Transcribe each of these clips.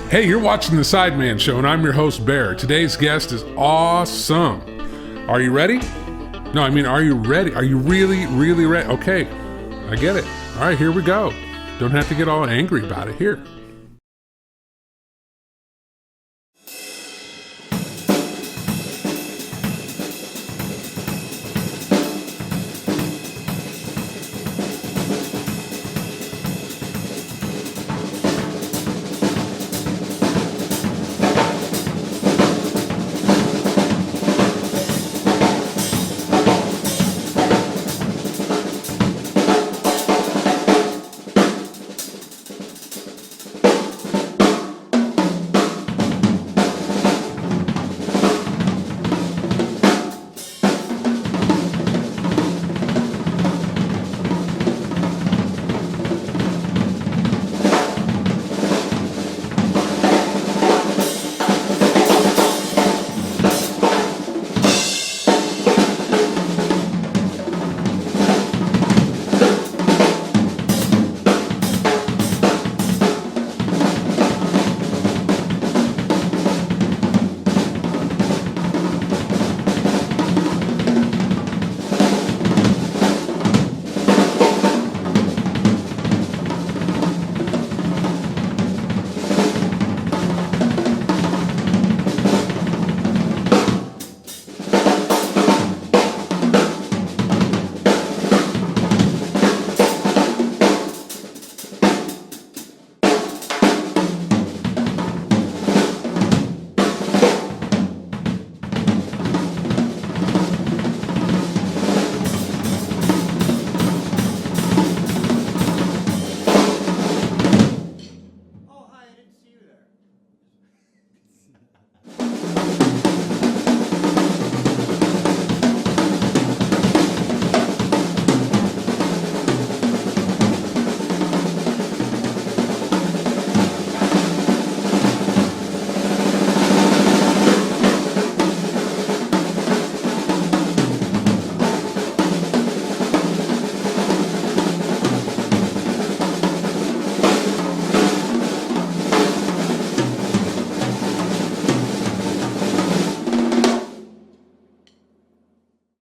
Hey, you're watching the Sideman Show, and I'm your host, Bear. Today's guest is awesome. Are you ready? No, I mean, are you ready? Are you really, really ready? Okay, I get it. All right, here we go. Don't have to get all angry about it. Here.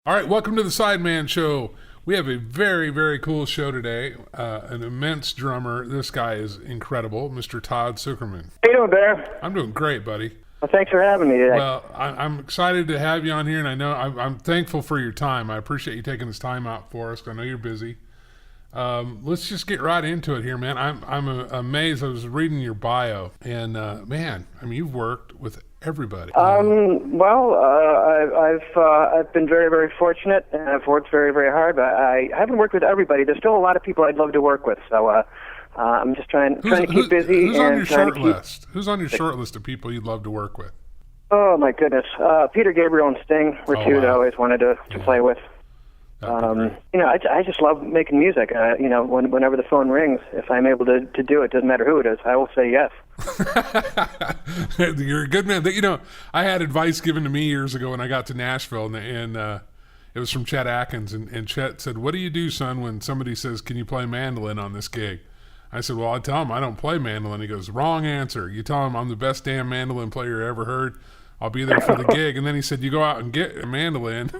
All right, welcome to the Sideman Show. We have a very, very cool show today. An immense drummer. This guy is incredible, Mr. Todd Sucherman. How you doing, Bear? I'm doing great, buddy. Well, thanks for having me today. Well, I'm excited to have you on here, and I know I'm thankful for your time. I appreciate you taking this time out for us. I know you're busy. Let's just get right into it here, man. I'm amazed. I was reading your bio, and man, I mean, you've worked with everybody. I've been very, very fortunate, and I've worked very, very hard. But I haven't worked with everybody. There's still a lot of people I'd love to work with. So I'm just trying to keep busy. Who's on your short list? Who's on your short list of people you'd love to work with? Oh my goodness, Peter Gabriel and Sting were two that I always wanted to play with. I just love making music. Whenever the phone rings, if I'm able to do it, doesn't matter who it is, I will say yes. You're a good man. I had advice given to me years ago when I got to Nashville, and it was from Chet Atkins, and Chet said, "What do you do, son, when somebody says, 'Can you play mandolin on this gig?'" I said, "Well, I tell him I don't play mandolin." He goes, "Wrong answer. You tell him I'm the best damn mandolin player you ever heard. I'll be there for the gig." And then he said, "You go out and get a mandolin,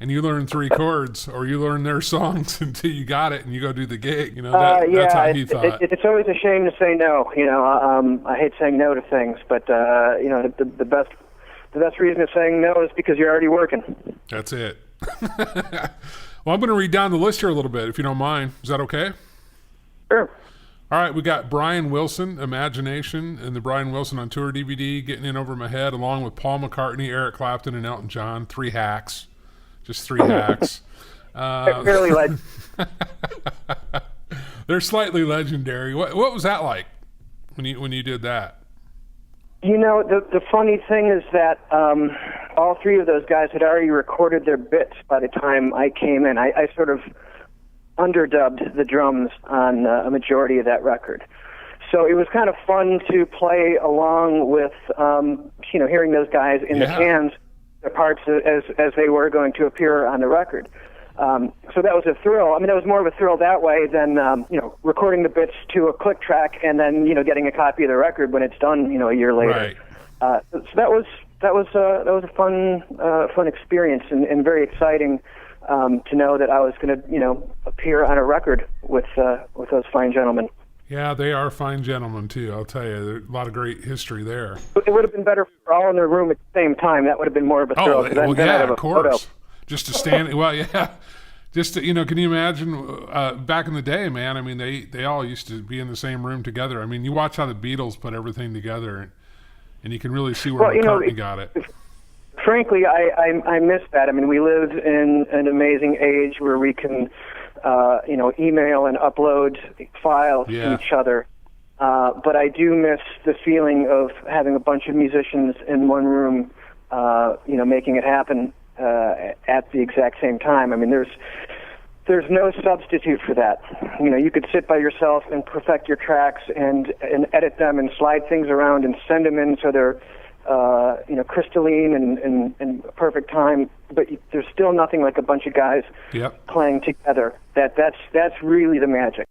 and you learn 3 chords, or you learn their songs until you got it, and you go do the gig." That's how he thought. It's always a shame to say no. I hate saying no to things, but the best reason of saying no is because you're already working. That's it. Well, I'm going to read down the list here a little bit, if you don't mind. Is that okay? Sure. All right, we got Brian Wilson, Imagination, and the Brian Wilson on Tour DVD, Getting In Over My Head, along with Paul McCartney, Eric Clapton, and Elton John. 3 hacks. Just 3 hacks. Fairly legendary. They're slightly legendary. What was that like when you did that? The funny thing is that all 3 of those guys had already recorded their bits by the time I came in. I sort of underdubbed the drums on a majority of that record. So it was kind of fun to play along with, hearing those guys in the cans, their parts as they were going to appear on the record. So that was a thrill. I mean, that was more of a thrill that way than recording the bits to a click track and then getting a copy of the record when it's done a year later. Right. So that was a fun experience and very exciting to know that I was going to appear on a record with those fine gentlemen. Yeah, they are fine gentlemen too. I'll tell you, there's a lot of great history there. It would have been better for all in the room at the same time. That would have been more of a thrill. Well, yeah, of course. Just to stand. Well, yeah. Just to, can you imagine back in the day, man? I mean, they all used to be in the same room together. I mean, you watch how the Beatles put everything together, and you can really see where McCartney got it. Frankly, I miss that. I mean, we live in an amazing age where we can, email and upload files to each other. But I do miss the feeling of having a bunch of musicians in one room, making it happen at the exact same time. I mean, there's no substitute for that. You could sit by yourself and perfect your tracks and edit them and slide things around and send them in so they're crystalline and perfect time. But there's still nothing like a bunch of guys playing together. That's really the magic.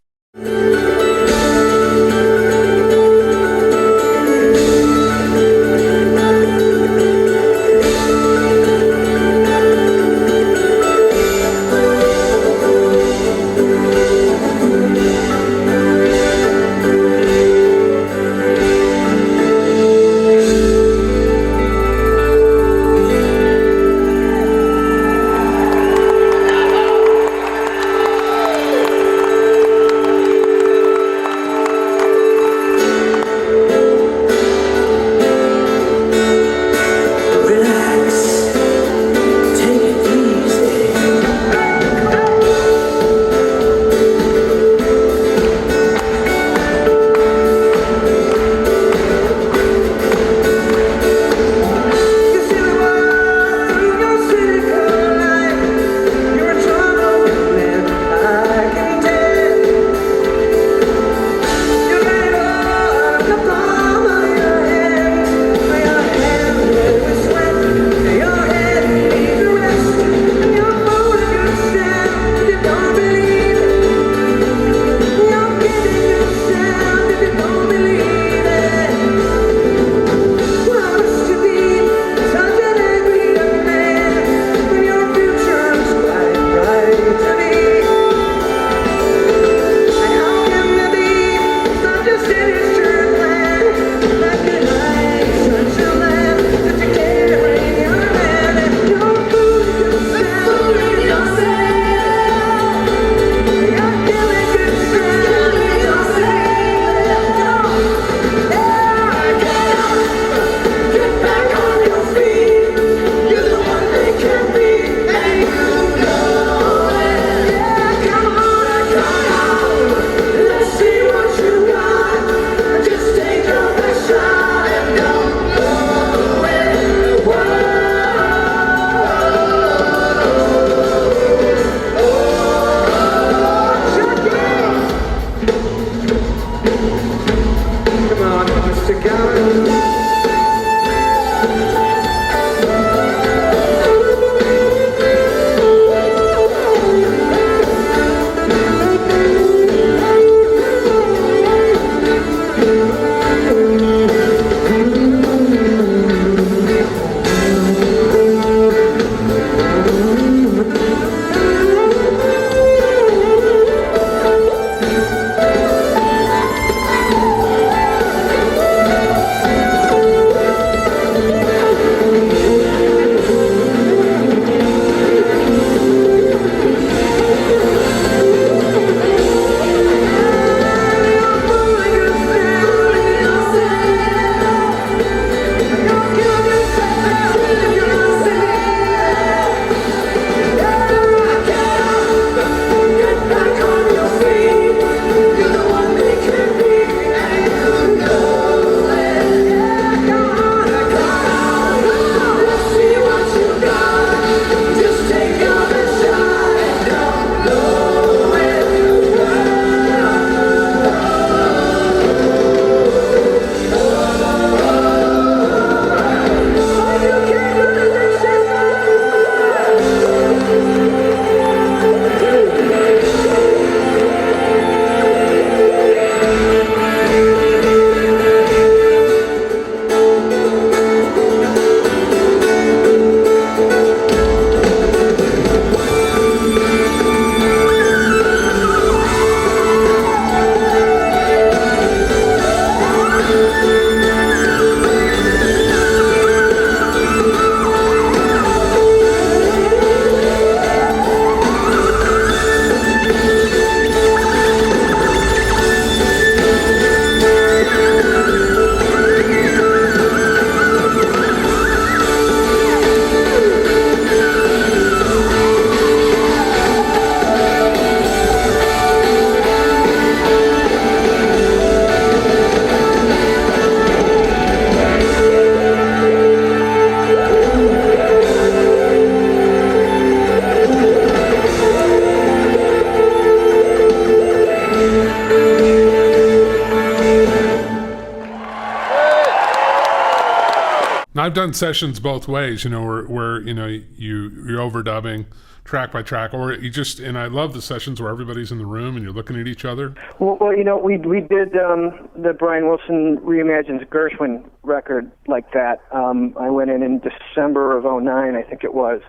Now, I've done sessions both ways, where you're overdubbing track by track, or you just, and I love the sessions where everybody's in the room and you're looking at each other. Well, we did the Brian Wilson Reimagines Gershwin record like that. I went in December of '09, I think it was.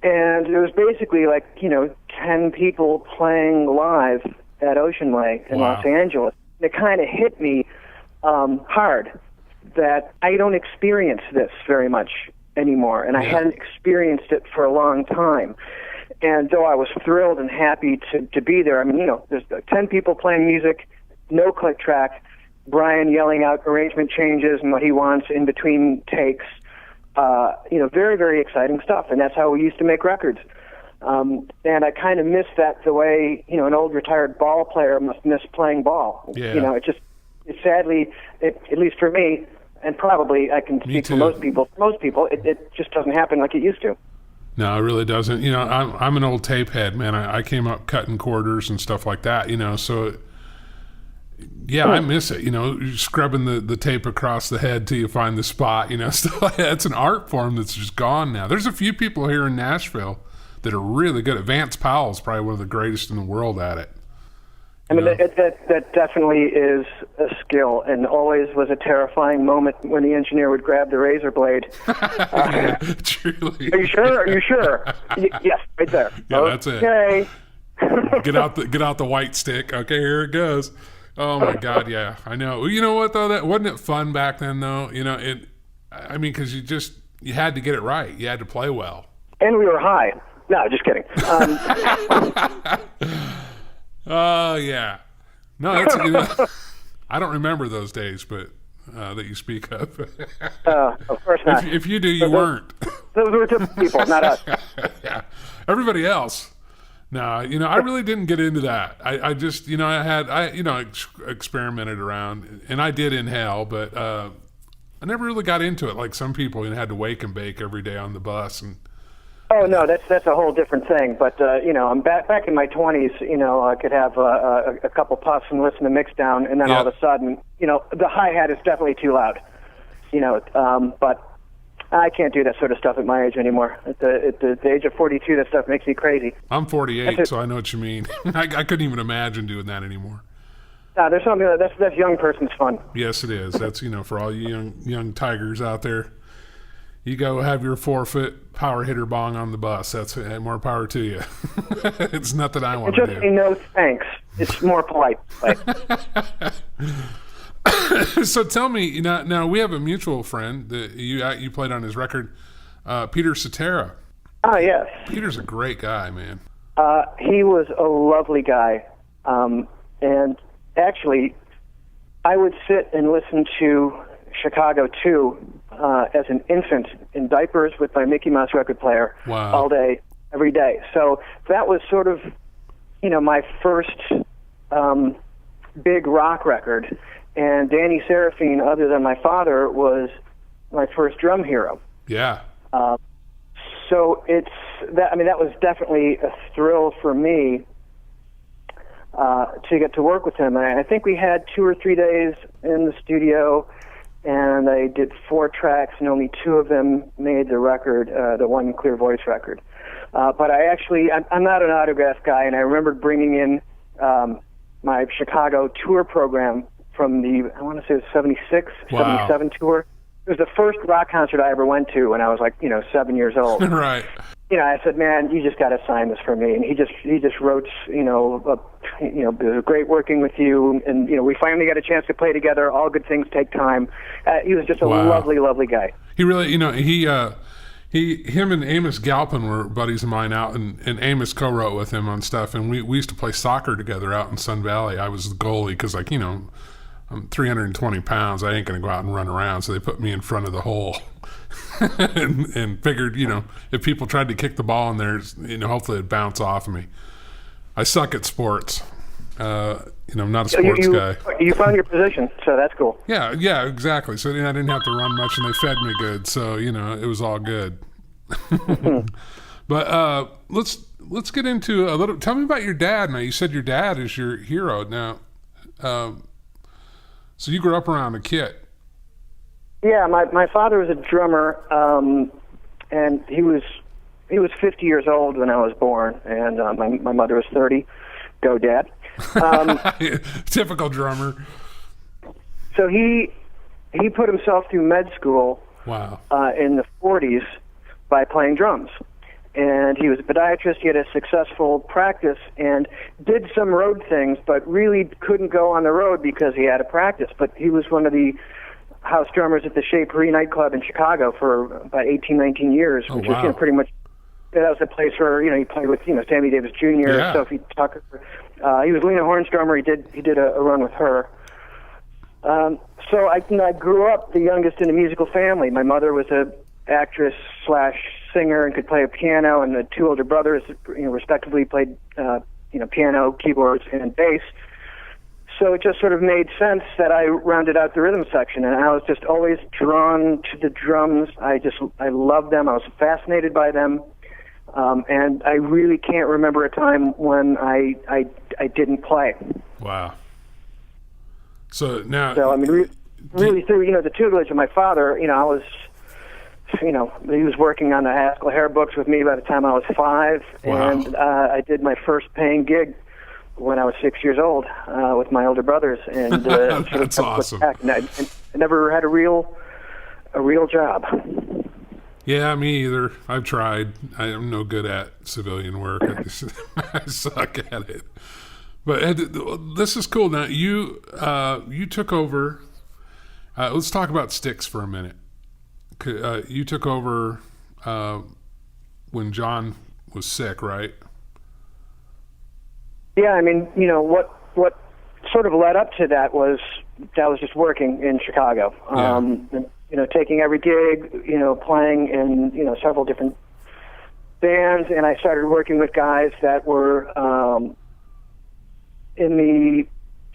And it was basically 10 people playing live at Ocean Way in Los Angeles. It kind of hit me hard that I don't experience this very much anymore, and I hadn't experienced it for a long time. And though I was thrilled and happy to be there, I mean, there's 10 people playing music, no click track, Brian yelling out arrangement changes and what he wants in between takes, very, very exciting stuff, and that's how we used to make records. And I kind of miss that the way, an old retired ball player must miss playing ball. Yeah. Sadly, at least for me, and probably I can speak for most people, it just doesn't happen like it used to. No, it really doesn't. I'm an old tape head, man. I came up cutting quarters and stuff like that, so I miss it. You're scrubbing the tape across the head till you find the spot, stuff like that. It's an art form that's just gone now. There's a few people here in Nashville that are really good. Vance Powell's probably one of the greatest in the world at it. I mean, that definitely is a skill, and always was a terrifying moment when the engineer would grab the razor blade. Yeah, truly. Are you sure? Are you sure? Yes, right there. Yeah, that's it. Okay. Get out the white stick. Okay, here it goes. Oh my God, yeah, I know. You know what though? That wasn't it fun back then though. Because you had to get it right. You had to play well. And we were high. No, just kidding. Oh yeah, no, that's I don't remember those days, but that you speak of. Of course not. If you do, you weren't. Those were different people, not us. Yeah, everybody else. No, I really didn't get into that. I just, I experimented around, and I did Inhale, but I never really got into it like some people. Had to wake and bake every day on the bus and. Oh no, that's a whole different thing. But I'm back in my 20s. I could have a couple puffs and listen to Mixdown, and then all of a sudden, the hi hat is definitely too loud. But I can't do that sort of stuff at my age anymore. At the age of 42, that stuff makes me crazy. I'm 48, so I know what you mean. I couldn't even imagine doing that anymore. There's something that's young person's fun. Yes, it is. That's for all you young tigers out there. You go have your 4-foot power hitter bong on the bus. That's more power to you. It's nothing I want to do. Just say no thanks. It's more polite. So tell me, now we have a mutual friend that you played on his record, Peter Cetera. Ah, yes. Peter's a great guy, man. He was a lovely guy. And actually, I would sit and listen to Chicago 2 as an infant in diapers with my Mickey Mouse record player all day, every day. So that was sort of, my first big rock record. And Danny Seraphine, other than my father, was my first drum hero. Yeah. So that was definitely a thrill for me to get to work with him. And I think we had 2 or 3 days in the studio, and I did 4 tracks, and only 2 of them made the record, the one Clear Voice record. But I'm not an autograph guy, and I remember bringing in my Chicago tour program from I want to say it was 76, 77 tour. It was the first rock concert I ever went to when I was 7 years old. Right. I said, man, you just got to sign this for me. And he just wrote, it was great working with you. And, we finally got a chance to play together. All good things take time. He was just a lovely, lovely guy. He really, him and Amos Galpin were buddies of mine out, and Amos co-wrote with him on stuff. And we used to play soccer together out in Sun Valley. I was the goalie because, I'm 320 pounds. I ain't going to go out and run around. So they put me in front of the hole and figured, if people tried to kick the ball in there, hopefully it'd bounce off of me. I suck at sports. I'm not a sports guy. You found your position, so that's cool. Yeah, exactly. So I didn't have to run much, and they fed me good. So, it was all good. But let's get into a little. Tell me about your dad. Now, you said your dad is your hero. Now, so you grew up around a Kit. Yeah, my father was a drummer, and he was 50 years old when I was born, and my mother was 30. Go, Dad. Typical drummer. So he put himself through med school. Wow. In the 40s by playing drums. And he was a podiatrist. He had a successful practice and did some road things, but really couldn't go on the road because he had a practice. But he was one of the house drummers at the Chez Paris nightclub in Chicago for about 18, 19 years, which was pretty much, that was the place where, he played with, Sammy Davis Jr., Sophie Tucker. He was Lena Horne's drummer. He did a run with her. So I grew up the youngest in a musical family. My mother was a actress / singer and could play a piano, and the two older brothers, respectively played, piano, keyboards, and bass. So it just sort of made sense that I rounded out the rhythm section, and I was just always drawn to the drums. I loved them. I was fascinated by them, and I really can't remember a time when I didn't play. Wow. So now, really through the tutelage of my father, I was, he was working on the Haskell Hare books with me by the time I was 5, and I did my first paying gig when I was 6 years old with my older brothers, and that's awesome. And I never had a real job. Yeah, me either. I've tried. I am no good at civilian work. I suck at it. But this is cool. Now you took over. Let's talk about Styx for a minute. You took over when John was sick, right? Yeah, what sort of led up to that was just working in Chicago. Taking every gig, playing in several different bands, and I started working with guys that were in the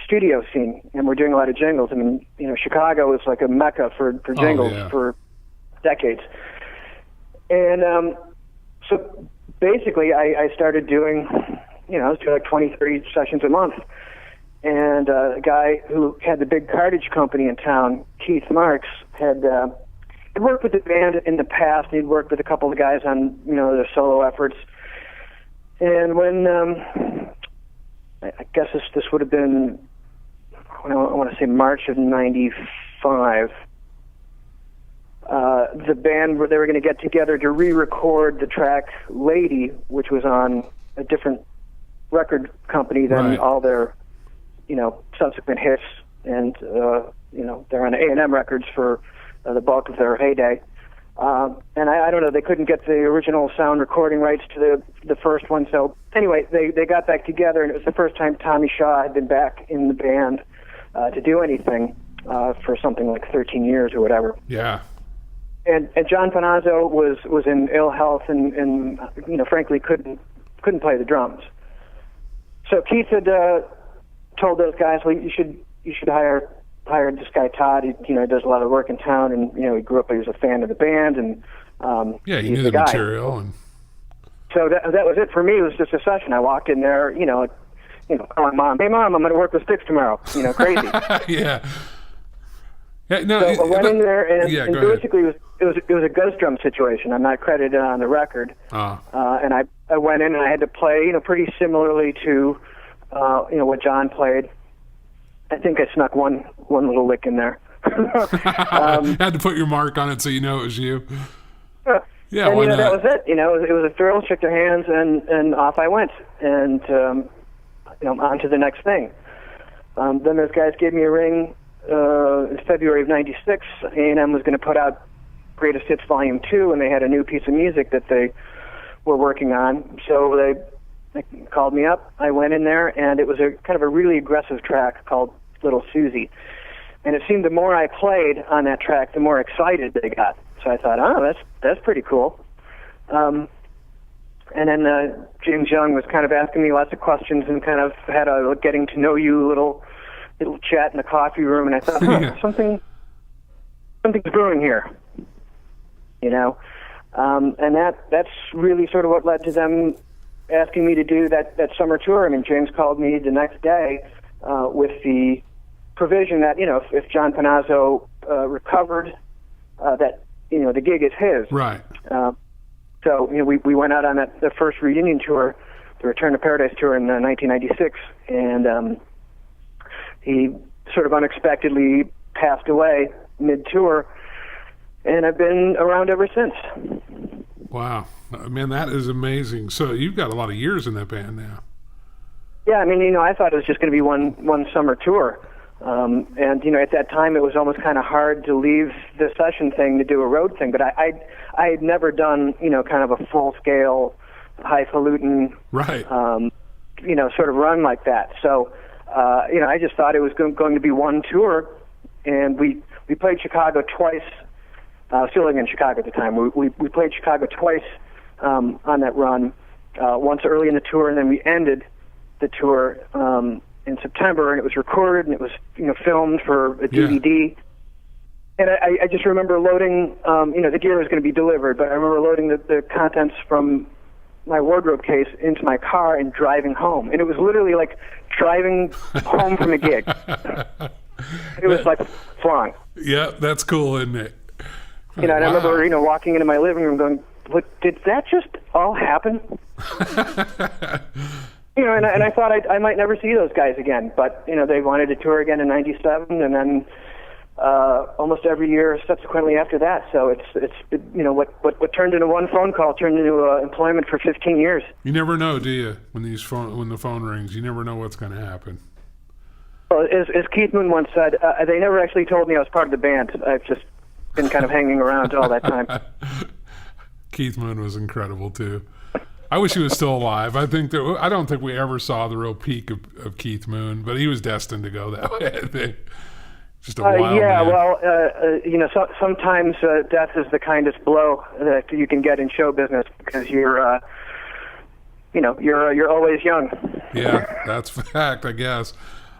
studio scene, and we're doing a lot of jingles. Chicago is like a mecca for jingles for decades. And so basically I started doing, I was doing like 20, 30 sessions a month. And a guy who had the big cartage company in town, Keith Marks, had worked with the band in the past. He'd worked with a couple of guys on, their solo efforts. And when, I guess this would have been, I want to say March of '95, the band, they were going to get together to re-record the track Lady, which was on a different record company than all their, subsequent hits. And, they're on A&M Records for the bulk of their heyday. And I don't know, they couldn't get the original sound recording rights to the first one. So anyway, they got back together, and it was the first time Tommy Shaw had been back in the band to do anything for something like 13 years or whatever. Yeah. And John Panazzo was in ill health and frankly couldn't play the drums. So Keith had told those guys, well, you should hire this guy Todd. He does a lot of work in town, and he grew up. He was a fan of the band, and he knew the material. And so that was it for me. It was just a session. I walked in there, calling Mom, "Hey Mom, I'm going to work with Styx tomorrow." Crazy. Yeah. Yeah. No. So I went in there, and basically it was a ghost drum situation. I'm not credited on the record, and I went in and I had to play, pretty similarly to what John played. I think I snuck one little lick in there. Had to put your mark on it so it was you. Yeah, and, why not? That was it. It was a thrill. Shook their hands, and off I went, and on to the next thing. Then those guys gave me a ring in February of '96. A&M was going to put out Greatest Hits Volume 2, and they had a new piece of music that they were working on. So they called me up. I went in there, and it was a kind of a really aggressive track called Little Susie. And it seemed the more I played on that track, the more excited they got. So I thought, that's pretty cool. And then James Young was kind of asking me lots of questions and kind of had a getting to know you little chat in the coffee room. And I thought, something's brewing here, And that's really sort of what led to them asking me to do that summer tour. James called me the next day with the provision that, if John Panazzo recovered that the gig is his. Right. So we went out on the first reunion tour, the Return to Paradise tour in 1996, and he sort of unexpectedly passed away mid-tour, and I've been around ever since. Wow. Man, that is amazing. So you've got a lot of years in that band now. Yeah, I mean, I thought it was just going to be one summer tour. And, at that time it was almost kind of hard to leave the session thing to do a road thing, but I had never done, kind of a full-scale, highfalutin, right. Sort of run like that. So, I just thought it was going to be one tour, and we played Chicago twice. Still living in Chicago at the time. We played Chicago twice on that run, once early in the tour, and then we ended the tour in September, and it was recorded, and it was filmed for a DVD. And I just remember loading, the gear was going to be delivered, but I remember loading the contents from my wardrobe case into my car and driving home. And it was literally like driving home from a gig. It was like flying. Yeah, that's cool, isn't it? And I remember, walking into my living room going, "What, did that just all happen?" And I thought I might never see those guys again. But, they wanted to tour again in '97, and then almost every year subsequently after that. So it's what turned into one phone call turned into employment for 15 years. You never know, do you? When the phone rings, you never know what's going to happen. Well, as Keith Moon once said, they never actually told me I was part of the band. I've just been kind of hanging around all that time. Keith Moon was incredible too. I wish he was still alive. I don't think we ever saw the real peak of Keith Moon, but he was destined to go that way, I think. Just a wild man. Well, sometimes death is the kindest blow that you can get in show business because you're always young. Yeah, that's a fact, I guess.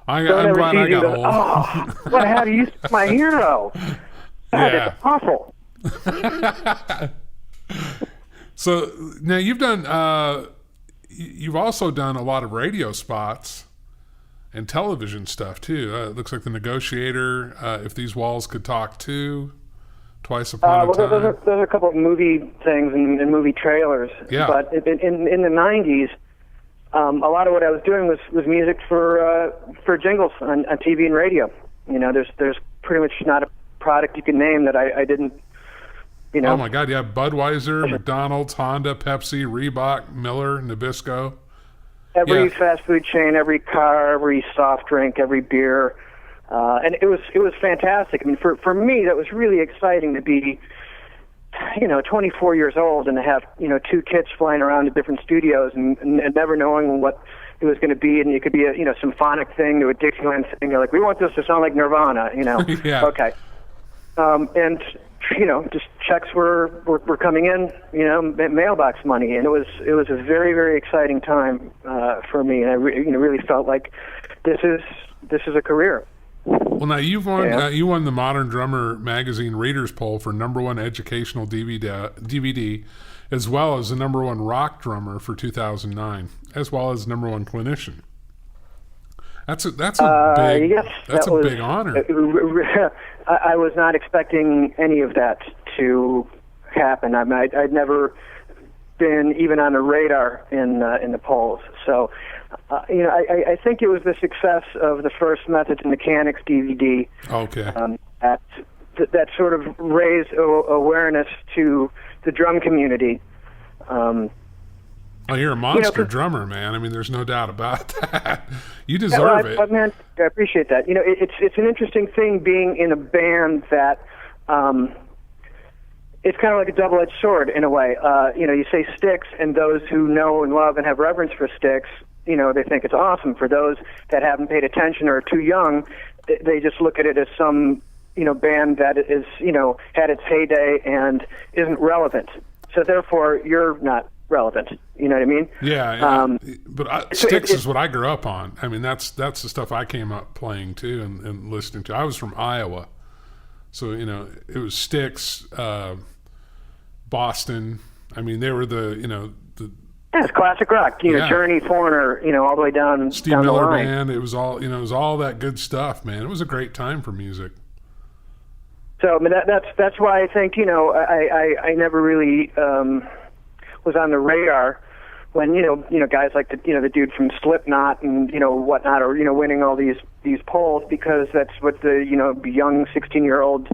I'm glad I got old. Oh, what happened? You my hero. God, Yeah. it's awful. So now you've also done a lot of radio spots and television stuff too. It looks like The Negotiator, If These Walls Could Talk Too, Twice Upon a Time. There's a couple of movie things and movie trailers. Yeah. But in the 90s, a lot of what I was doing was music for Jingles on TV and radio. There's pretty much not a product you can name that I didn't. Oh my God! Yeah, Budweiser, McDonald's, Honda, Pepsi, Reebok, Miller, Nabisco. Every fast food chain, every car, every soft drink, every beer, and it was fantastic. I mean, for me, that was really exciting to be, 24 years old and to have two kids flying around to different studios and never knowing what it was going to be, and it could be a symphonic thing to a Dixieland thing. You're like, we want this to sound like Nirvana, Yeah. Okay, and just checks were coming in, mailbox money, and it was a very, very exciting time for me, and I really felt like this is a career. Well, now you won the Modern Drummer magazine readers poll for #1 educational DVD, as well as the #1 rock drummer for 2009, as well as #1 clinician. That's a big honor. I was not expecting any of that to happen. I'd never been even on the radar in the polls. So, I think it was the success of the first Methods and Mechanics DVD. Okay. That sort of raised awareness to the drum community. Oh, you're a monster drummer, man. I mean, there's no doubt about that. You deserve it. Man, I appreciate that. It's an interesting thing being in a band that it's kind of like a double-edged sword in a way. You say Styx, and those who know and love and have reverence for Styx, they think it's awesome. For those that haven't paid attention or are too young, they just look at it as some band that is had its heyday and isn't relevant. So therefore, you're not relevant. You know what I mean? Yeah. But Styx is what I grew up on. I mean, that's the stuff I came up playing too and listening to. I was from Iowa, so it was Styx, Boston. I mean, they were it's classic rock. Journey, Foreigner. All the way down. Steve down Miller the line. Band. It was all. It was all that good stuff, man. It was a great time for music. So I mean, that's why I think, you know, I never really was on the radar when, you know guys like the dude from Slipknot and, you know, whatnot are, you know, winning all these polls, because that's what the, you know, young 16-year-old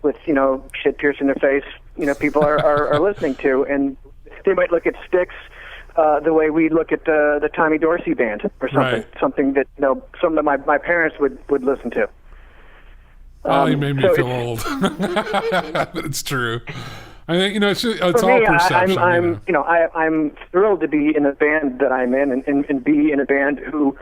with, you know, shit piercing their face, you know, people are listening to. And they might look at Styx the way we look at the Tommy Dorsey band or something, something that, you know, some of my parents would listen to. Oh, you made me feel old. But it's true. I think, you know, it's all me, perception. I'm thrilled to be in a band that I'm in, and be in a band who,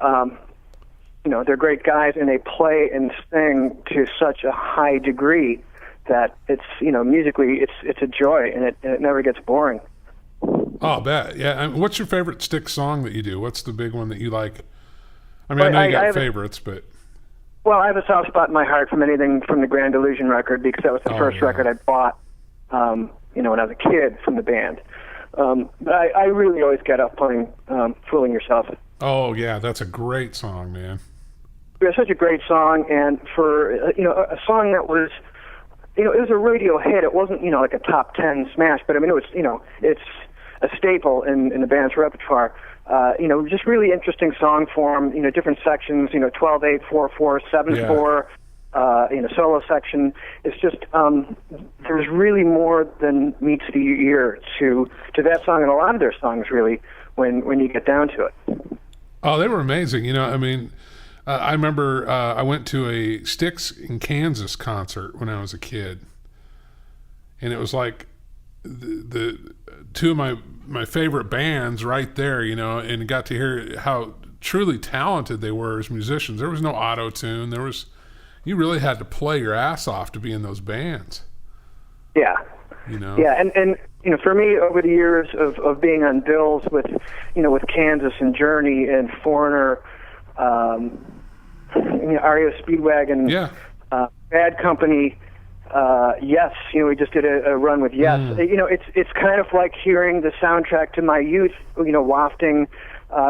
you know, they're great guys, and they play and sing to such a high degree that it's, you know, musically it's a joy, and it never gets boring. Oh, I bet. Yeah. What's your favorite Styx song that you do? What's the big one that you like? I mean, I know you got favorites, but... Well, I have a soft spot in my heart from anything from the Grand Illusion record, because that was the first record I bought, you know, when I was a kid from the band. But I really always get up playing Fooling Yourself. Oh, yeah, that's a great song, man. It's such a great song, and for, you know, a song that was, you know, it was a radio hit. It wasn't, you know, like a top 10 smash, but I mean, it was, you know, it's a staple in the band's repertoire. You know, just really interesting song form, you know, different sections, you know, 12/8, 4/4, 7/4, you know, solo section. It's just, there's really more than meets the ear to that song, and a lot of their songs, really, when you get down to it. Oh, they were amazing. You know, I mean, I remember I went to a Styx in Kansas concert when I was a kid, and it was like the two of my favorite bands right there, you know, and got to hear how truly talented they were as musicians. There was no auto-tune. You really had to play your ass off to be in those bands. Yeah. You know? Yeah, and you know, for me, over the years of being on bills with, you know, with Kansas and Journey and Foreigner, you know, REO Speedwagon, Bad Company, Yes, you know, we just did a run with Yes. You know, it's kind of like hearing the soundtrack to my youth, you know, wafting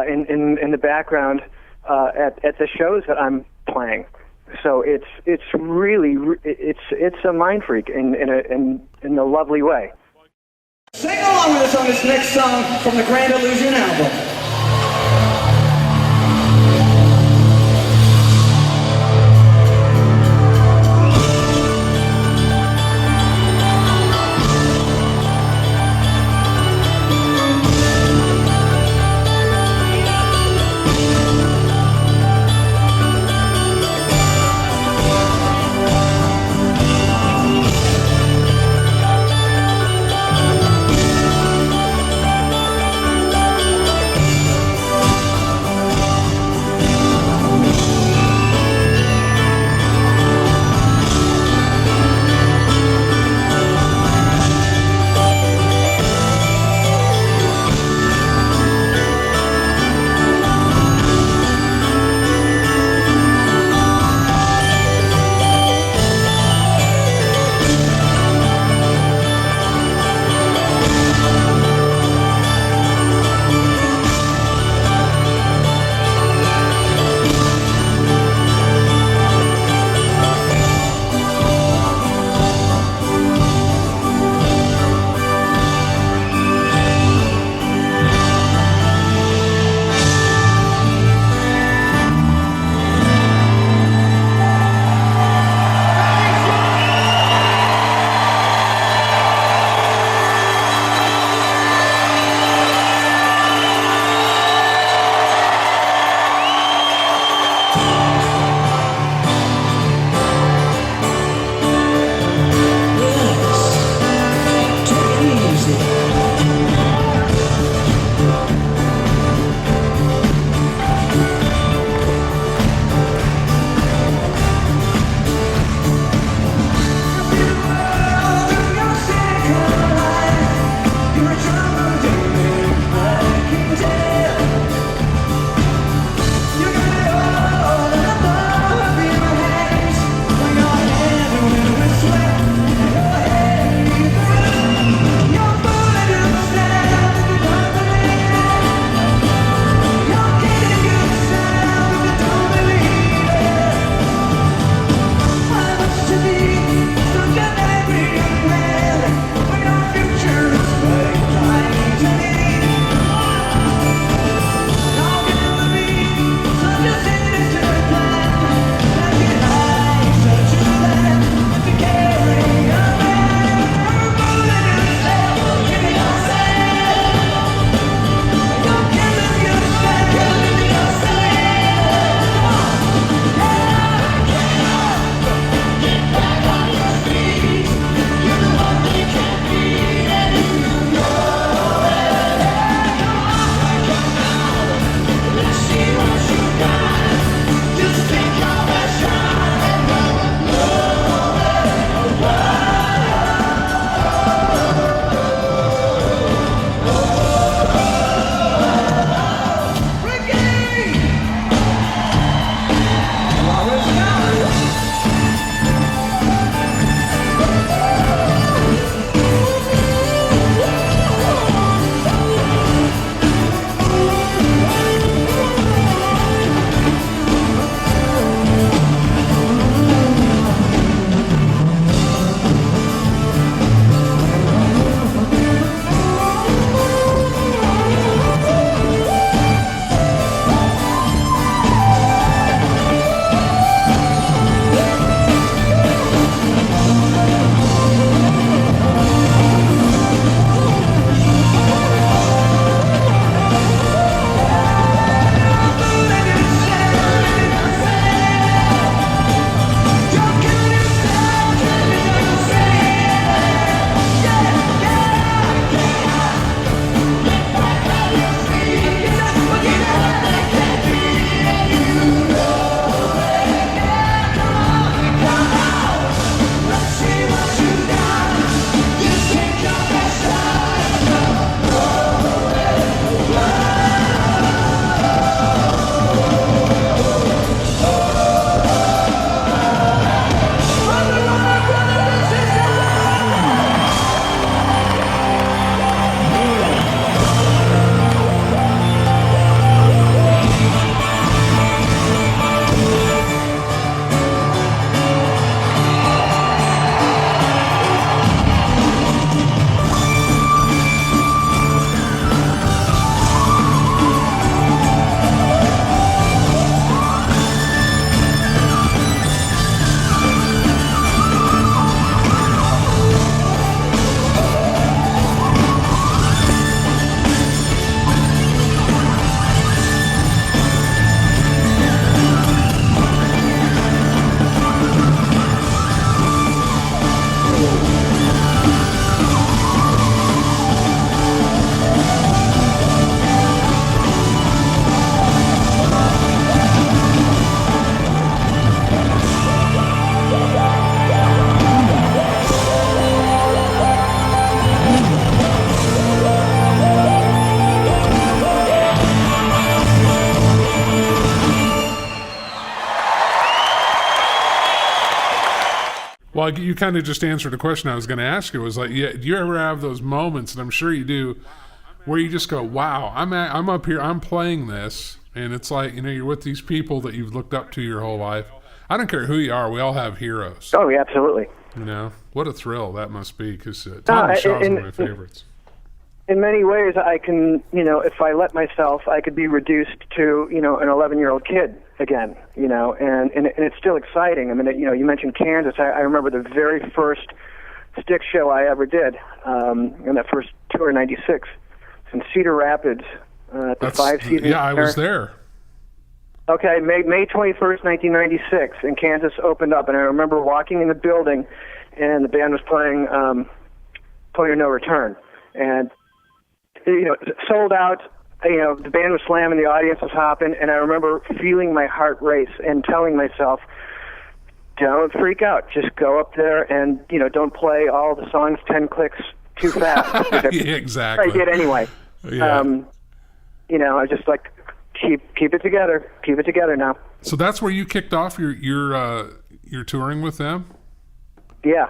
in the background at the shows that I'm playing. So it's really it's a mind freak in a lovely way. Sing along with us on this next song from the Grand Illusion album. Well, you kind of just answered the question I was going to ask you. It was like, yeah, do you ever have those moments, and I'm sure you do, where you just go, wow, I'm up here, I'm playing this, and it's like, you're with these people that you've looked up to your whole life. I don't care who you are, we all have heroes. Oh, yeah, absolutely. What a thrill that must be, because Tommy Shaw's one of my favorites. In many ways, I can, if I let myself, I could be reduced to, an 11-year-old kid again, and it's still exciting. I mean, you mentioned Kansas. I remember the very first Styx show I ever did, in that first tour in '96. It's in Cedar Rapids, at the Five Seasons. Yeah, I was there. Okay, May 21st, 1996, and Kansas opened up, and I remember walking in the building, and the band was playing Point of No Return, and sold out. The band was slamming, the audience was hopping, and I remember feeling my heart race and telling myself, don't freak out, just go up there and don't play all the songs 10 clicks too fast. Yeah, exactly. I did anyway. Yeah. I just like keep it together now. So that's where you kicked off your touring with them? Yeah,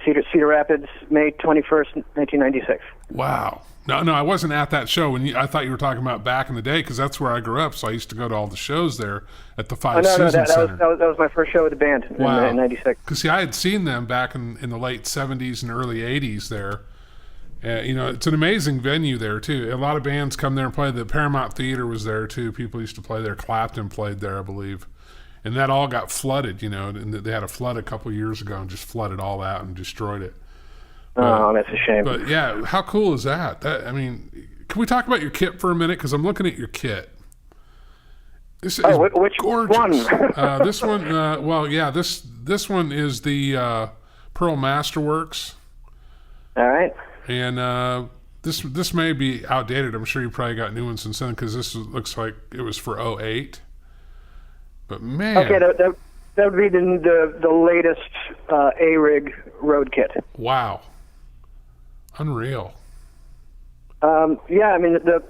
Cedar Rapids, May 21st, 1996. Wow. No, I wasn't at that show. I thought you were talking about back in the day, because that's where I grew up. So I used to go to all the shows there at the Five Seasons Center. That was my first show with the band in '96. Because I had seen them back in the late '70s and early '80s there. It's an amazing venue there too. A lot of bands come there and play. The Paramount Theater was there too. People used to play there. Clapton played there, I believe. And that all got flooded, and they had a flood a couple years ago and just flooded all out and destroyed it. Oh, that's a shame. But yeah, how cool is that? Can we talk about your kit for a minute? Because I'm looking at your kit. This is which gorgeous. One? This one, this one is the Pearl Masterworks. All right. And this may be outdated. I'm sure you probably got new ones since then, because this looks like it was for '08. But man, okay, that would be the latest A-Rig road kit. Wow, unreal. Yeah, I mean the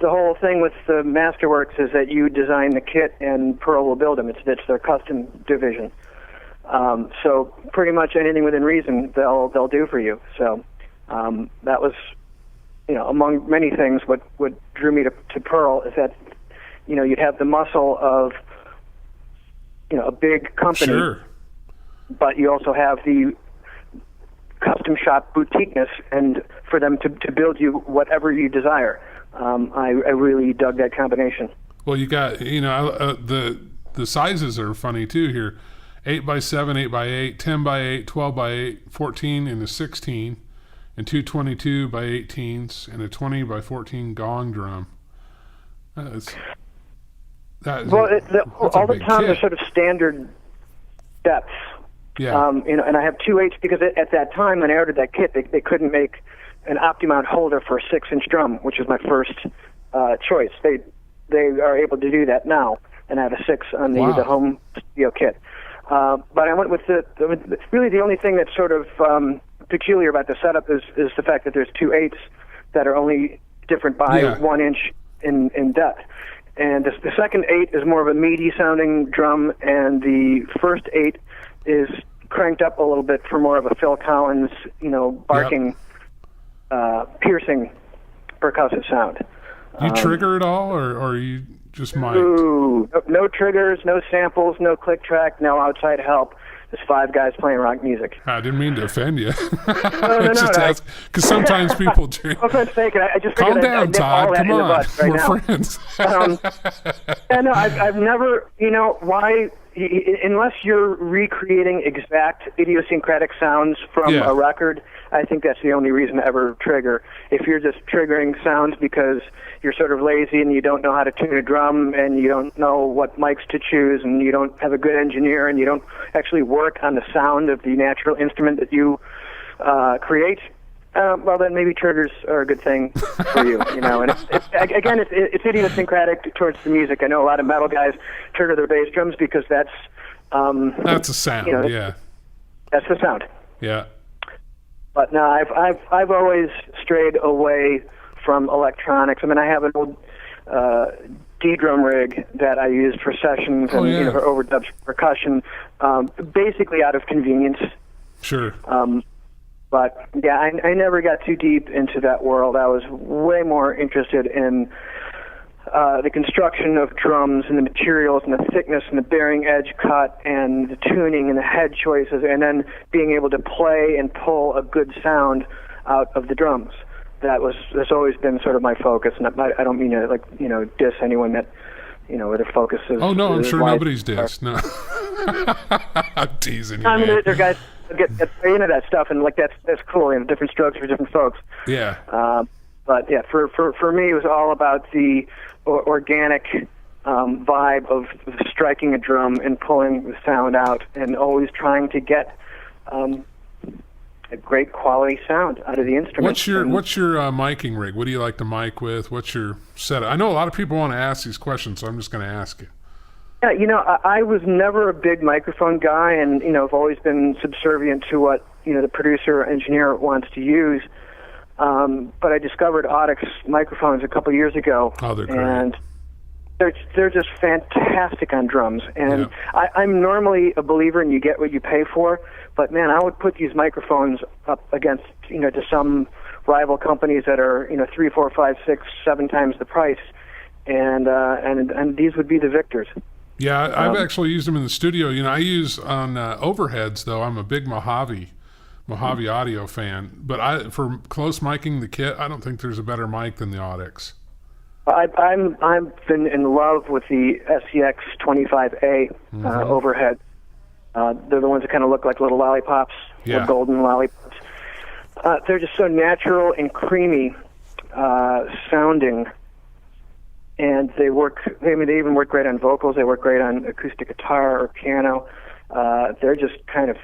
whole thing with the Masterworks is that you design the kit and Pearl will build them. It's their custom division. So pretty much anything within reason they'll do for you. So that was, among many things, what drew me to Pearl is that, you'd have the muscle of, a big company, sure, but you also have the custom shop boutiqueness, and for them to build you whatever you desire. I really dug that combination. Well, you got, the sizes are funny too here. 8x7, 8x8, 10x8, 12x8, 14 and a 16, and two 22x18s, and a 20x14 gong drum. All the toms are sort of standard depths. Yeah. And I have 2/8 because at that time when I ordered that kit, they couldn't make an OptiMount holder for a 6-inch drum, which was my first choice. They are able to do that now, and I have a 6 on the home studio kit. But I went with really the only thing that's sort of peculiar about the setup is the fact that there's 2/8 that are only different by 1 inch in depth. And the second 8 is more of a meaty sounding drum, and the first 8 is cranked up a little bit for more of a Phil Collins, barking, piercing percussive sound. Do you trigger it all, or you just mic? Ooh, no triggers, no samples, no click track, no outside help. There's 5 guys playing rock music. I didn't mean to offend you. No. Because sometimes people do. No offense taken. I just calm figured down, Todd. Come on, we're friends. No, I've never. Why? Unless you're recreating exact idiosyncratic sounds from a record, I think that's the only reason to ever trigger. If you're just triggering sounds because you're sort of lazy and you don't know how to tune a drum and you don't know what mics to choose and you don't have a good engineer and you don't actually work on the sound of the natural instrument that you create, well, then maybe triggers are a good thing for you, And it's idiosyncratic towards the music. I know a lot of metal guys trigger their bass drums because that's a sound. That's the sound. Yeah. But no, I've always strayed away from electronics. I mean, I have an old D-drum rig that I used for sessions and for overdubs percussion, basically out of convenience. Sure. But yeah, I never got too deep into that world. I was way more interested in the construction of drums and the materials and the thickness and the bearing edge cut and the tuning and the head choices, and then being able to play and pull a good sound out of the drums. That's always been sort of my focus. And I don't mean to diss anyone that where their focus is. Oh no, I'm sure wide. nobody's dissed. No, I'm teasing you. I mean, man. there are guys who get into that stuff, and that's cool. Different strokes for different folks. Yeah. But yeah, for me, it was all about the organic vibe of striking a drum and pulling the sound out, and always trying to get a great quality sound out of the instrument. What's your miking rig? What do you like to mic with? What's your setup? I know a lot of people want to ask these questions, so I'm just going to ask you. Yeah, I was never a big microphone guy, and I've always been subservient to what the producer or engineer wants to use. But I discovered Audix microphones a couple years ago. Oh, they're great. And they're just fantastic on drums. And I'm normally a believer in you get what you pay for, but man, I would put these microphones up against to some rival companies that are 3, 4, 5, 6, 7 times the price, and these would be the victors. Yeah, I've actually used them in the studio. I use on overheads though. I'm a big Mojave audio fan, but for close miking the kit, I don't think there's a better mic than the Audix. I've been in love with the SCX 25A overhead. They're the ones that kind of look like little lollipops, little golden lollipops. They're just so natural and creamy sounding, and they work. They even work great on vocals. They work great on acoustic guitar or piano. They're just kind of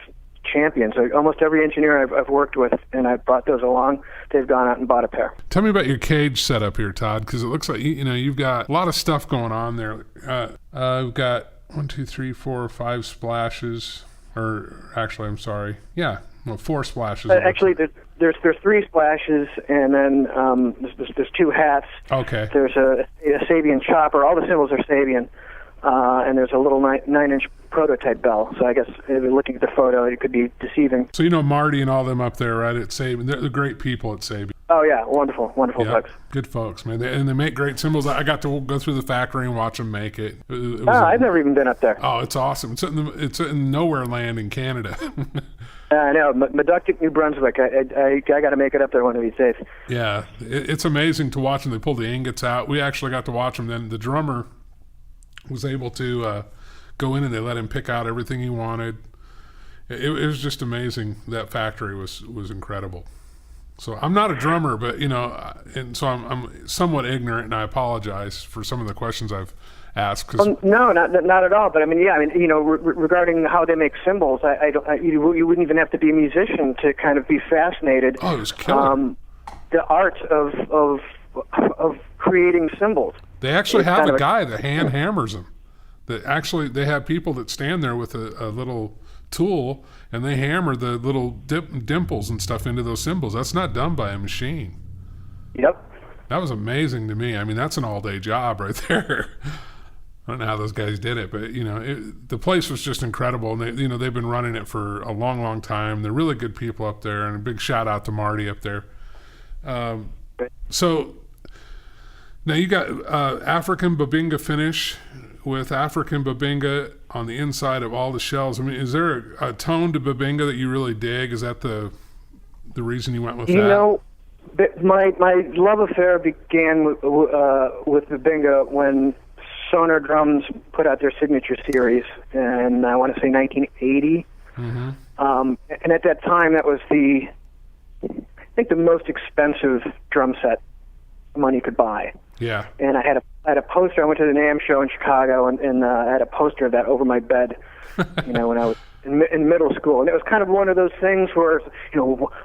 champions. So almost every engineer I've worked with, and I've brought those along, they've gone out and bought a pair. Tell me about your cage setup here, Todd, because it looks like you've got a lot of stuff going on there. We've got 1, 2, 3, 4, 5 splashes, or actually, I'm sorry, 4 splashes. Actually, there's 3 splashes, and then there's 2 hats. Okay. There's a Sabian chopper. All the cymbals are Sabian, and there's a little 9-inch prototype bell. So I guess if you're looking at the photo, it could be deceiving. So Marty and all them up there, right, at Sabian. They're great people at Sabian. Oh yeah, wonderful folks. Good folks, man. They make great cymbals. I got to go through the factory and watch them make it. I've never even been up there. Oh, it's awesome. It's in nowhere land in Canada. I know, Meductic, New Brunswick. I got to make it up there one of these days. Yeah, it's amazing to watch them. They pull the ingots out. We actually got to watch them. Then the drummer was able to go in and they let him pick out everything he wanted. It was just amazing. That factory was incredible. So I'm not a drummer, but and so I'm somewhat ignorant, and I apologize for some of the questions I've asked. No, not at all. But regarding how they make cymbals, you wouldn't even have to be a musician to kind of be fascinated. Oh, it was killer. The art of creating cymbals. They actually have a guy that hand hammers them. They have people that stand there with a little tool, and they hammer the little dimples and stuff into those cymbals. That's not done by a machine. Yep. That was amazing to me. I mean, that's an all-day job right there. I don't know how those guys did it, but the place was just incredible, and they've been running it for a long, long time. They're really good people up there, and a big shout out to Marty up there. So now you got African Babinga finish with African Babinga on the inside of all the shells. I mean, is there a tone to Babinga that you really dig? Is that the reason you went with that? My love affair began with Babinga when Sonar Drums put out their signature series, and I want to say 1980. Mm-hmm. And at that time, that was I think the most expensive drum set money could buy. Yeah. And I had a poster. I went to the NAMM show in Chicago, and I had a poster of that over my bed, when I was in middle school. And it was kind of one of those things where,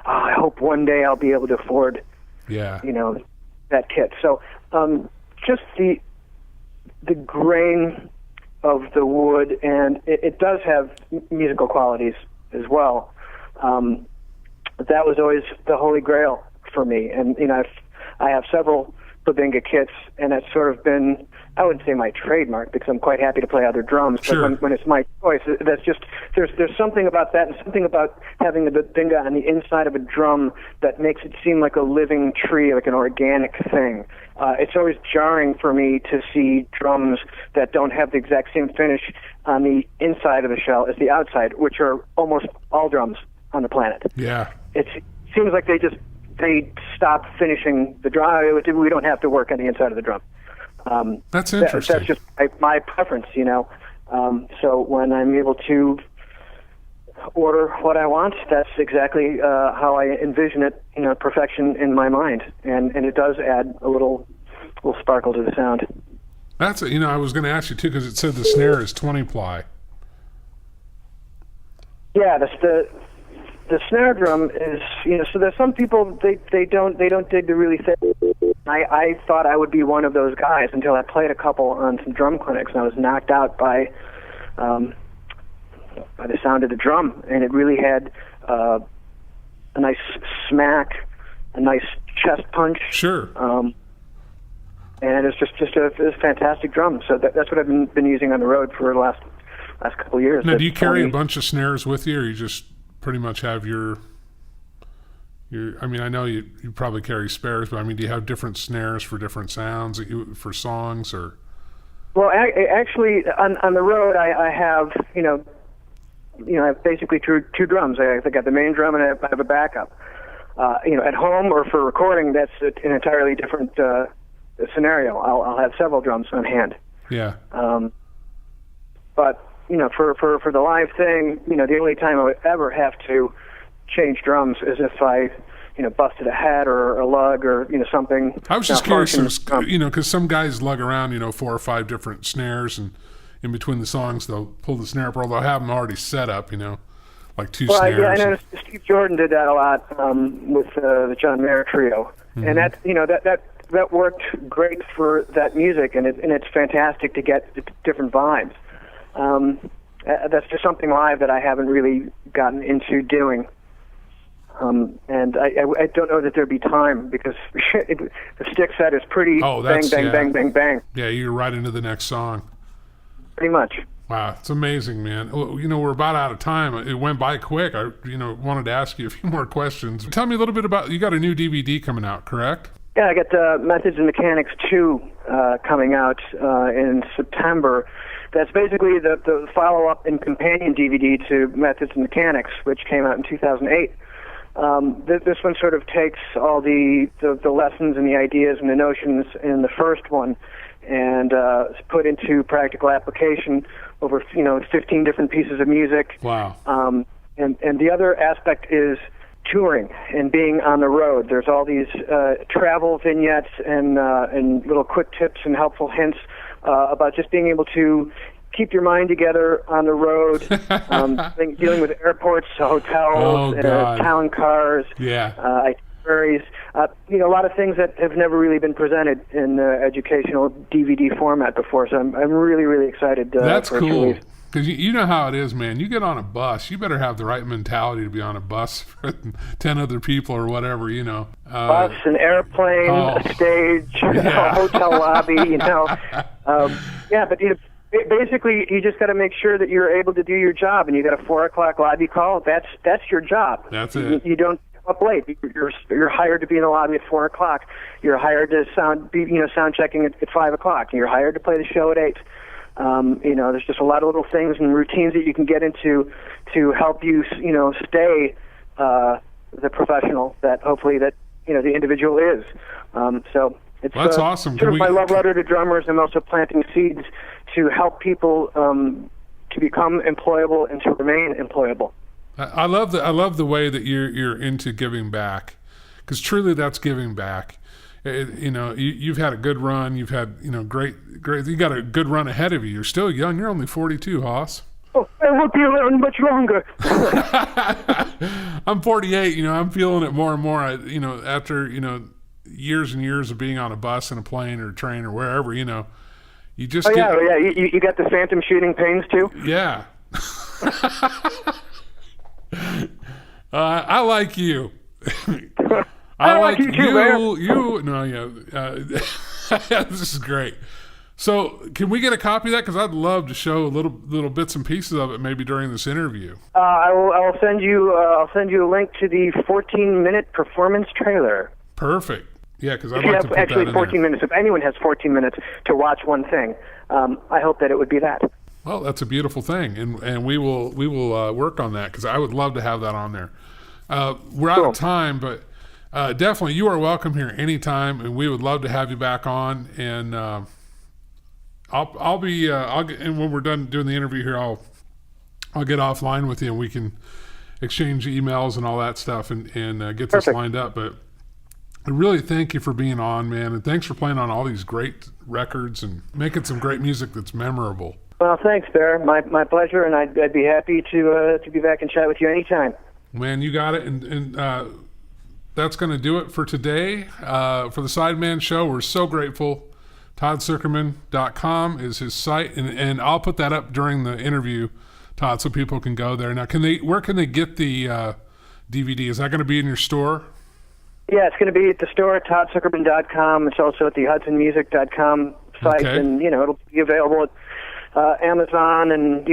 I hope one day I'll be able to afford, that kit. So just the grain of the wood, and it does have musical qualities as well. That was always the holy grail for me. And, I have several Babinga kits, and that's sort of been, I wouldn't say my trademark, because I'm quite happy to play other drums. Sure. But when it's my choice, that's just there's something about that, and something about having the Babinga on the inside of a drum that makes it seem like a living tree, like an organic thing. It's always jarring for me to see drums that don't have the exact same finish on the inside of the shell as the outside, which are almost all drums on the planet. Yeah. It seems like they stop finishing the drum. We don't have to work on the inside of the drum. That's interesting. That's just my preference, you know. So when I'm able to order what I want, that's exactly how I envision it, you know, perfection in my mind. And it does add a little sparkle to the sound. That's, you know, I was going to ask you too, because it said the snare is 20 ply. Yeah, the snare drum is, you know, so there's some people they don't dig the really thick. I thought I would be one of those guys until I played a couple on some drum clinics, and I was knocked out by the sound of the drum, and it really had a nice smack, a nice chest punch. Sure. And it's just a fantastic drum. So that's what I've been using on the road for the last couple of years. Now, do you carry a bunch of snares with you, or you just pretty much have your I mean, I know you probably carry spares, but I mean, do you have different snares for different sounds for songs, or? Well, actually, on the road, I have, you know, I have basically two drums. I got the main drum, and I have a backup. You know, at home or for recording, that's an entirely different scenario. I'll have several drums on hand. Yeah. But you know, for the live thing, you know, the only time I would ever have to change drums is if I, you know, busted a head or a lug or, you know, something. I was just curious, you know, because some guys lug around, you know, 4 or 5 different snares, and in between the songs they'll pull the snare up, or they'll have them already set up, you know, like 2 snares. Yeah, I know Steve Jordan did that a lot with the John Mayer trio, and that, you know, that worked great for that music, and it's fantastic to get different vibes. That's just something live that I haven't really gotten into doing. And I don't know that there'd be time, because the Styx set is pretty bang, bang. Yeah, you're right into the next song. Pretty much. Wow, it's amazing, man. Well, you know, we're about out of time. It went by quick. I, you know, wanted to ask you a few more questions. Tell me a little bit about, you got a new DVD coming out, correct? Yeah, I got Methods and Mechanics 2 coming out in September. That's basically the follow-up and companion DVD to Methods and Mechanics, which came out in 2008. This one sort of takes all the lessons and the ideas and the notions in the first one and put into practical application over, you know, 15 different pieces of music. Wow. And the other aspect is touring and being on the road. There's all these travel vignettes and little quick tips and helpful hints about just being able to keep your mind together on the road, dealing with airports, hotels, town cars, itineraries, you know, a lot of things that have never really been presented in educational DVD format before. So I'm really, really excited. That's for cool. Because you know how it is, man. You get on a bus, you better have the right mentality to be on a bus for 10 other people or whatever, you know. Bus, an airplane, a stage, a hotel lobby, you know. But you know, basically, you just got to make sure that you're able to do your job, and you got a 4 o'clock lobby call. That's your job. That's it. You don't come up late. You're hired to be in the lobby at 4 o'clock. You're hired to sound checking at 5 o'clock. You're hired to play the show at 8. You know, there's just a lot of little things and routines that you can get into to help you, you know, stay the professional that hopefully that, you know, the individual is. So it's that's awesome. Sort of my love letter to drummers. I'm also planting seeds to help people to become employable and to remain employable. I love the way that you're into giving back, because truly that's giving back. You know, you've had a good run. You've had, you know, great. You got a good run ahead of you. You're still young. You're only 42, Hoss. Oh, I won't be around much longer. I'm 48. You know, I'm feeling it more and more. You know, after, you know, years and years of being on a bus and a plane or a train or wherever, you know, you just. Yeah. You got the phantom shooting pains too. Yeah. I like you. I like you too, Bear. No, yeah. This is great. So, can we get a copy of that? Because I'd love to show little bits and pieces of it, maybe during this interview. I'll send you a link to the 14-minute performance trailer. Perfect. Yeah, because I'd If you like to have put actually that in 14 there. minutes, if anyone has 14 minutes to watch one thing, I hope that it would be that. Well, that's a beautiful thing, and we will work on that because I would love to have that on there. We're out of time, but definitely you are welcome here anytime, and we would love to have you back on. And I'll get, and when we're done doing the interview here, I'll get offline with you and we can exchange emails and all that stuff and get this lined up. But I really thank you for being on, man, and thanks for playing on all these great records and making some great music that's memorable. Well, thanks, Bear. My pleasure, and I'd be happy to be back and chat with you anytime. Man, you got it, and that's going to do it for today for the Sideman Show. We're so grateful. ToddSucherman.com is his site, and I'll put that up during the interview, Todd, so people can go there. Now, where can they get the DVD? Is that going to be in your store? Yeah, it's going to be at the store at ToddSucherman.com. It's also at the HudsonMusic.com site, Okay. and it'll be available at Amazon and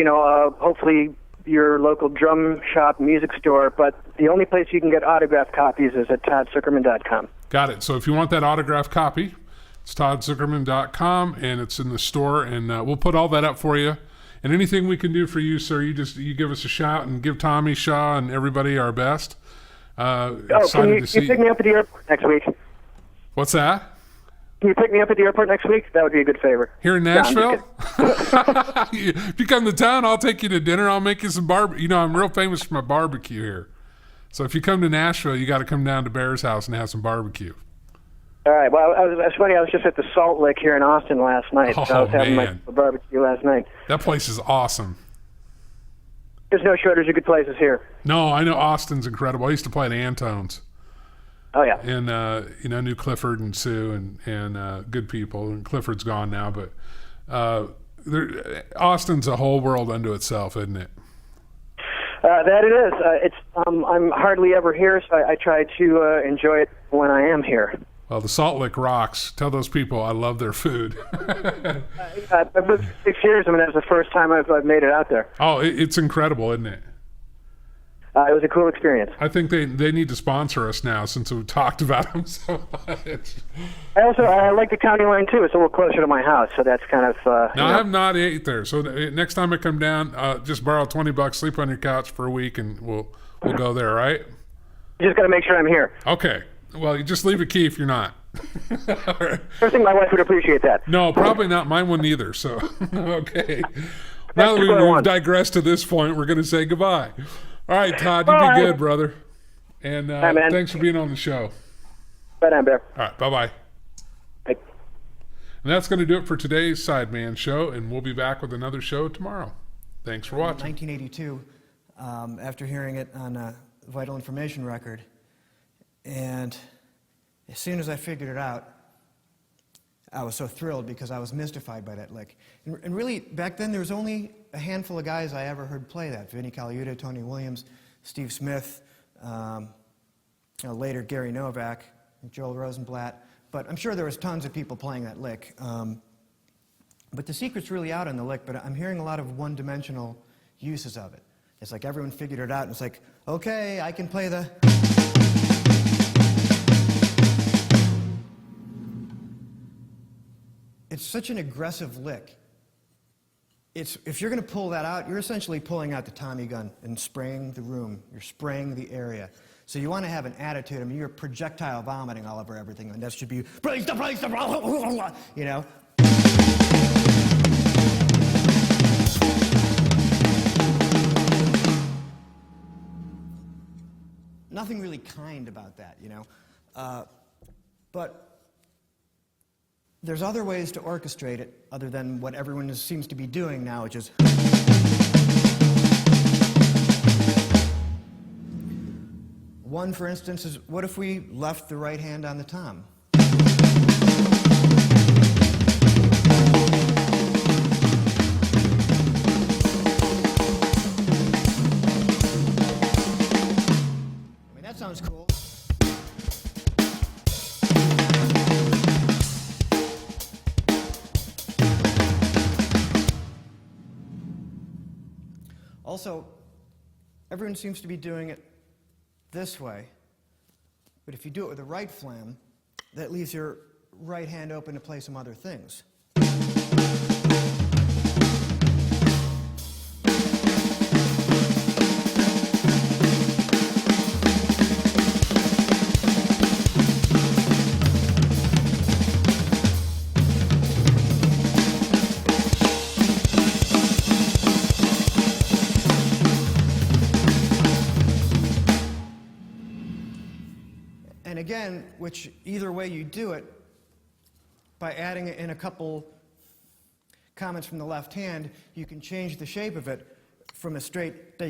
hopefully your local drum shop music store. But the only place you can get autographed copies is at ToddSucherman.com. Got it. So if you want that autographed copy, it's ToddSucherman.com, and it's in the store, and we'll put all that up for you. And anything we can do for you, sir, you give us a shout and give Tommy Shaw and everybody our best. Can you pick me up at the airport next week? What's that? Can you pick me up at the airport next week? That would be a good favor. Here in Nashville? If you come to town, I'll take you to dinner. I'll make you some barbecue. I'm real famous for my barbecue here. So if you come to Nashville, you got to come down to Bear's house and have some barbecue. All right. Well, it's funny. I was just at the Salt Lick here in Austin last night. So I was having my barbecue last night. That place is awesome. There's no shortage of good places here. No, I know Austin's incredible. I used to play at Antone's. Oh, yeah. And knew Clifford and Sue and good people. And Clifford's gone now, but Austin's a whole world unto itself, isn't it? That it is. I'm hardly ever here, so I try to enjoy it when I am here. Well, the Salt Lick rocks. Tell those people I love their food. I've lived 6 years. That was the first time I've made it out there. Oh, it's incredible, isn't it? It was a cool experience. I think they need to sponsor us now since we've talked about them so much. I like the county line too. It's a little closer to my house, so that's kind of. I have not ate there, so next time I come down, just borrow $20, sleep on your couch for a week, and we'll go there, right? You just got to make sure I'm here. Okay. Well, you just leave a key if you're not. I think my wife would appreciate that. No, probably not. Mine wouldn't either. So, okay. Now that we've digressed to this point, we're going to say goodbye. All right, Todd, you be good, brother. And thanks for being on the show. Right on, Bear. All right, bye-bye. Bye. And that's going to do it for today's Sideman Show, and we'll be back with another show tomorrow. Thanks for watching. 1982, after hearing it on a Vital Information record, and as soon as I figured it out, I was so thrilled because I was mystified by that lick. And really, back then, there was only a handful of guys I ever heard play that. Vinnie Colaiuta, Tony Williams, Steve Smith, later Gary Novak, Joel Rosenblatt. But I'm sure there was tons of people playing that lick. But the secret's really out on the lick, but I'm hearing a lot of one-dimensional uses of it. It's like everyone figured it out, and it's like, okay, I can play the... It's such an aggressive lick. If you're going to pull that out, you're essentially pulling out the Tommy gun and spraying the room. You're spraying the area. So you want to have an attitude. I mean, you're projectile vomiting all over everything, and that should be, praise the, you know? Nothing really kind about that, you know? But there's other ways to orchestrate it other than what everyone seems to be doing now, which is... One, for instance, is what if we left the right hand on the tom? I mean, that sounds cool. Also, everyone seems to be doing it this way, but if you do it with the right flam, that leaves your right hand open to play some other things. And again, which either way you do it, by adding in a couple comments from the left hand, you can change the shape of it from a straight to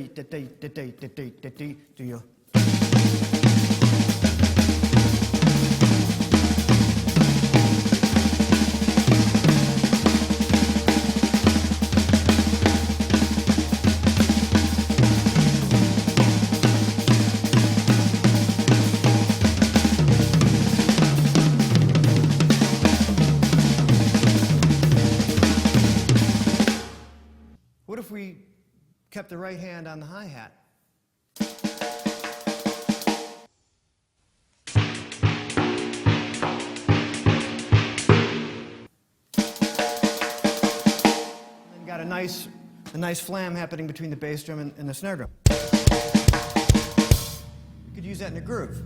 you. What if we kept the right hand on the hi-hat? And got a nice flam happening between the bass drum and the snare drum. You could use that in a groove.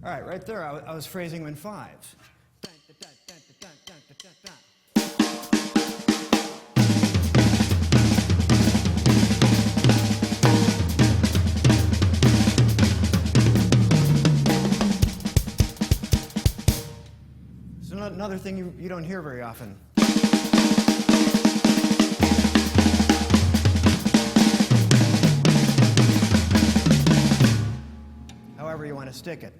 All right, right there, I was phrasing them in fives. It's another thing you don't hear very often. However you want to stick it.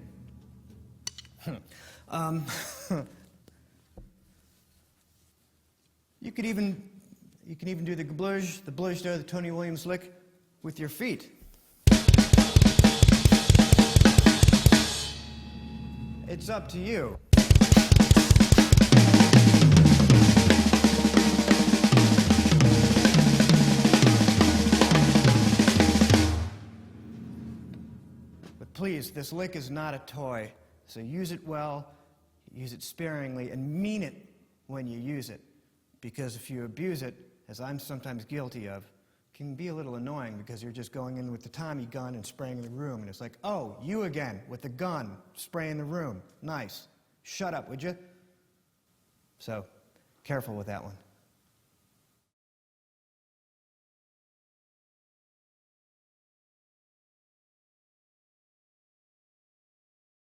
You can even do the blues there, the Tony Williams lick, with your feet. It's up to you. But please, this lick is not a toy. So use it well, use it sparingly, and mean it when you use it. Because if you abuse it, as I'm sometimes guilty of, it can be a little annoying because you're just going in with the Tommy gun and spraying the room. And it's like, oh, you again, with the gun, spraying the room. Nice. Shut up, would you? So, careful with that one.